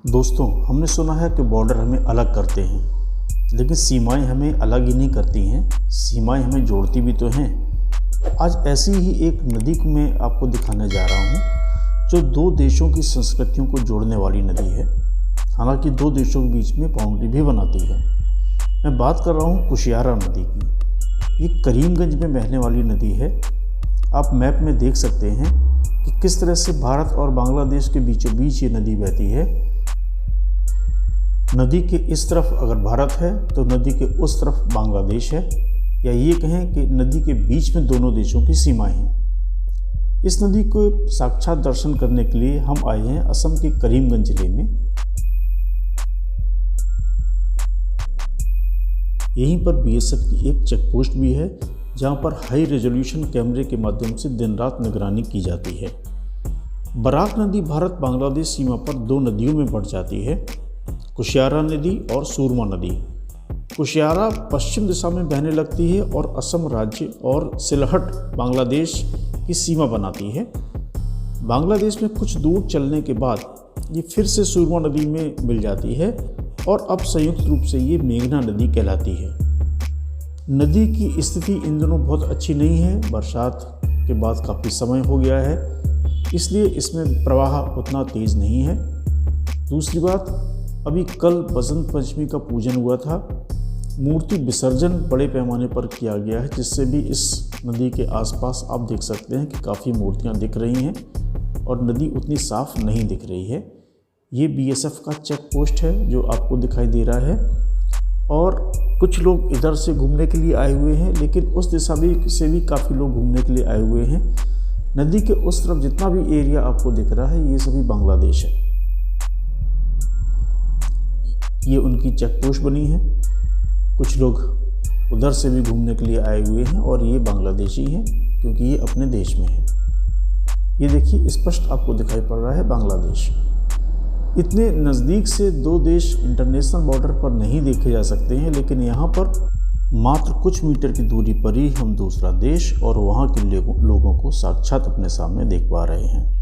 दोस्तों, हमने सुना है कि बॉर्डर हमें अलग करते हैं, लेकिन सीमाएं हमें अलग ही नहीं करती हैं, सीमाएं हमें जोड़ती भी तो हैं। आज ऐसी ही एक नदी को मैं आपको दिखाने जा रहा हूं, जो दो देशों की संस्कृतियों को जोड़ने वाली नदी है। हालांकि दो देशों के बीच में बाउंड्री भी बनाती है। मैं बात कर रहा हूं कुशियारा नदी की। ये करीमगंज में बहने वाली नदी है। आप मैप में देख सकते हैं कि किस तरह से भारत और बांग्लादेश के बीचों बीच ये नदी बहती है। नदी के इस तरफ अगर भारत है तो नदी के उस तरफ बांग्लादेश है, या ये कहें कि नदी के बीच में दोनों देशों की सीमाएं हैं। इस नदी को साक्षात दर्शन करने के लिए हम आए हैं असम के करीमगंज जिले में। यहीं पर बीएसएफ की एक चेक पोस्ट भी है, जहां पर हाई रेजोल्यूशन कैमरे के माध्यम से दिन रात निगरानी की जाती है। बराक नदी भारत बांग्लादेश सीमा पर दो नदियों में बढ़ जाती है, कुशियारा नदी और सूरमा नदी। कुशियारा पश्चिम दिशा में बहने लगती है और असम राज्य और सिलहट बांग्लादेश की सीमा बनाती है। बांग्लादेश में कुछ दूर चलने के बाद ये फिर से सूरमा नदी में मिल जाती है और अब संयुक्त रूप से ये मेघना नदी कहलाती है। नदी की स्थिति इन दिनों बहुत अच्छी नहीं है। बरसात के बाद काफ़ी समय हो गया है, इसलिए इसमें प्रवाह उतना तेज़ नहीं है। दूसरी बात, अभी कल बसंत पंचमी का पूजन हुआ था। मूर्ति विसर्जन बड़े पैमाने पर किया गया है, जिससे भी इस नदी के आसपास आप देख सकते हैं कि काफ़ी मूर्तियां दिख रही हैं और नदी उतनी साफ नहीं दिख रही है। ये बीएसएफ का चेक पोस्ट है जो आपको दिखाई दे रहा है, और कुछ लोग इधर से घूमने के लिए आए हुए हैं, लेकिन उस दिशा से भी काफ़ी लोग घूमने के लिए आए हुए हैं। नदी के उस तरफ जितना भी एरिया आपको दिख रहा है, ये सभी बांग्लादेश है। ये उनकी चेक पोस्ट बनी है। कुछ लोग उधर से भी घूमने के लिए आए हुए हैं और ये बांग्लादेशी हैं, क्योंकि ये अपने देश में है। ये देखिए, स्पष्ट आपको दिखाई पड़ रहा है बांग्लादेश। इतने नज़दीक से दो देश इंटरनेशनल बॉर्डर पर नहीं देखे जा सकते हैं, लेकिन यहाँ पर मात्र कुछ मीटर की दूरी पर ही हम दूसरा देश और वहाँ के लोगों को साक्षात अपने सामने देख पा रहे हैं।